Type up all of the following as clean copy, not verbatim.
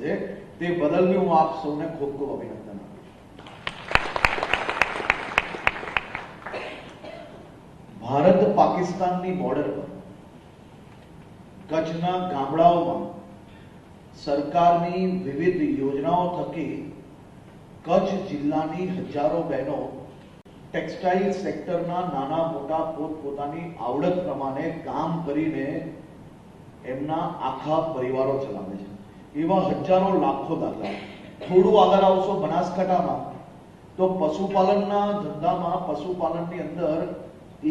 છે તે બદલ હું આપ સૌને ખૂબ ખૂબ અભિનંદન આપું છું। ભારત પાકિસ્તાનની બોર્ડર પર કચ્છના ગામડાઓમાં સરકારની વિવિધ યોજનાઓ થકી કચ્છ જિલ્લાની હજારો બહેનો ટેક્સટાઇલ સેક્ટરના નાના મોટા પોતપોતાની આવડત પ્રમાણે કામ કરીને એમના આખા પરિવારો ચલાવે છે। એવા હજારો લાખો દાખલા। થોડું આગળ આવશો બનાસકાંઠામાં તો પશુપાલનના ધંધામાં પશુપાલનની અંદર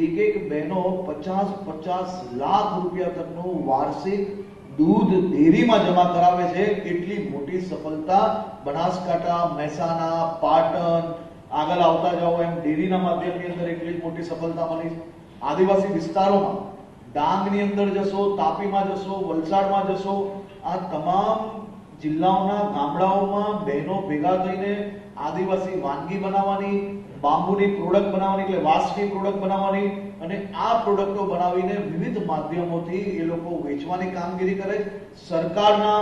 એક બહેનો 50-50 લાખ રૂપિયા તકનું વાર્ષિક दूध डेयरी में जमा करावे छे। એટલી મોટી સફળતા બનાસકાંઠા, મહેસાણા, પાટણ આગળ આવતા જાઓ એમ ડેરીના માધ્યમની અંદર એટલી મોટી સફળતા મળી છે। આદિવાસી વિસ્તારોમાં ડાંગની અંદર જશો, તાપીમાં જશો, વલસાડમાં જશો, આ તમામ જિલ્લાઓના ગામડાઓમાં બહેનો ભેગા થઈને આદિવાસી વાનગી બનાવવાની, બાંબુની પ્રોડક્ટ બનાવવાની એટલે વાંસની પ્રોડક્ટ બનાવવાની અને આ પ્રોડક્ટો બનાવીને વિવિધ માધ્યમોથી એ લોકો વેચવાની કામગીરી કરે। સરકારના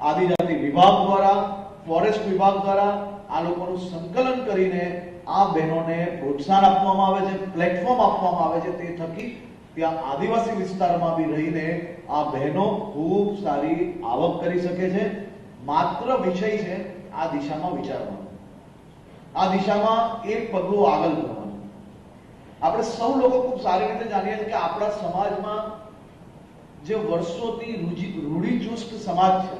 આદિજાતિ વિભાગ દ્વારા, ફોરેસ્ટ વિભાગ દ્વારા આ લોકોનું સંકલન કરીને આ બહેનોને પ્રોત્સાહન આપવામાં આવે છે, પ્લેટફોર્મ આપવામાં આવે છે। તે થકી ત્યાં આદિવાસી વિસ્તારમાં બી રહીને આ બહેનો ખૂબ સારી આવક કરી શકે છે। માત્ર વિષય છે આ દિશામાં વિચારવાનો, આ દિશામાં એક પગલું આગળ કરવાનું। આપણે સૌ લોકો ખૂબ સારી રીતે જાણીએ છીએ કે આપણા સમાજમાં જે વર્ષોથી રૂઢિચુસ્ત સમાજ છે,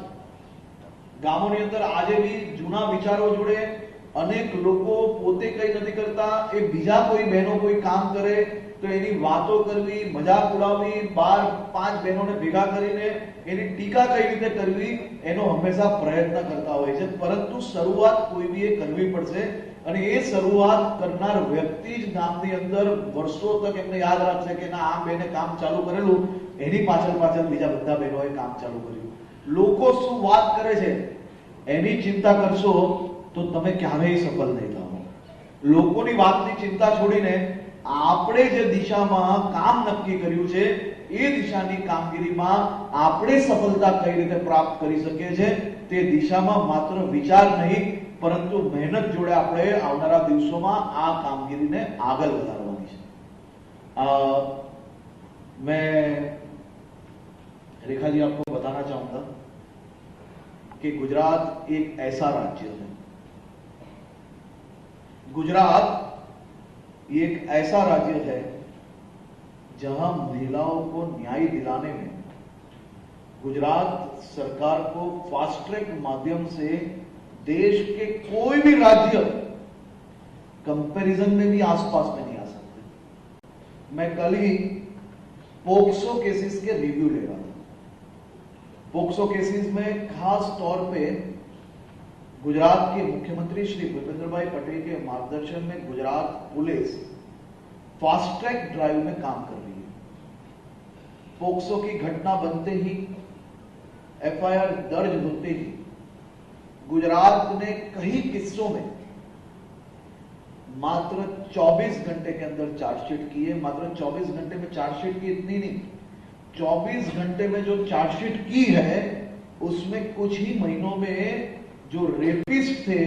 ગામોની અંદર આજે બી જૂના વિચારો જોડે અનેક લોકો પોતે કંઈ નથી કરતા, એ બીજા કોઈ બહેનો કોઈ કામ કરે તો એની વાતો કરવી, મજાક ઉડાવવી, 12-5 બહેનોને ભેગા કરીને એની ટીકા કઈ રીતે કરવી એનો હંમેશા પ્રયત્ન કરતા હોય છે। પરંતુ શરૂઆત કોઈ બીએ કરવી પડશે અને એ શરૂઆત કરનાર વ્યક્તિ જ ગામની અંદર વર્ષો તક એમને યાદ રાખશે કે ના આ બેને કામ ચાલુ કરેલું, એની પાછળ પાછળ બીજા બધા બહેનોએ કામ ચાલુ કર્યું। લોકો શું વાત કરે છે એની ચિંતા કરશો તો તમે ક્યારેય સફળ નહીં થાઓ। લોકોની વાતની ચિંતા છોડીને આપણે જે દિશામાં કામ નક્કી કર્યું છે એ દિશાની કામગીરીમાં આપણે સફળતા કઈ રીતે પ્રાપ્ત કરી શકીએ છીએ તે દિશામાં માત્ર વિચાર નહીં પરંતુ મહેનત જોડે આપણે આવનારા દિવસોમાં આ કામગીરીને આગળ વધારવાની છે। मैं रेखा जी आपको बताना चाहूंगा कि गुजरात एक ऐसा राज्य है, गुजरात एक ऐसा राज्य है जहां महिलाओं को न्याय दिलाने में गुजरात सरकार को फास्ट ट्रैक माध्यम से देश के कोई भी राज्य कंपैरिजन में भी आसपास में नहीं आ सकते। मैं कल ही पोक्सो केसेस के रिव्यू ले रहा था। पोक्सो केसेस में खास तौर पे गुजरात के मुख्यमंत्री श्री भूपेंद्र भाई पटेल के मार्गदर्शन में Gujarat police fast track drive में काम कर रही है। पोक्सो की घटना बनते ही, एफआईआर दर्ज होते ही गुजरात ने कई किस्सों में मात्र 24 घंटे के अंदर चार्जशीट की है। मात्र 24 घंटे में चार्जशीट की इतनी नहीं, 24 घंटे में जो चार्जशीट की है उसमें कुछ ही महीनों में जो रेपिस्ट थे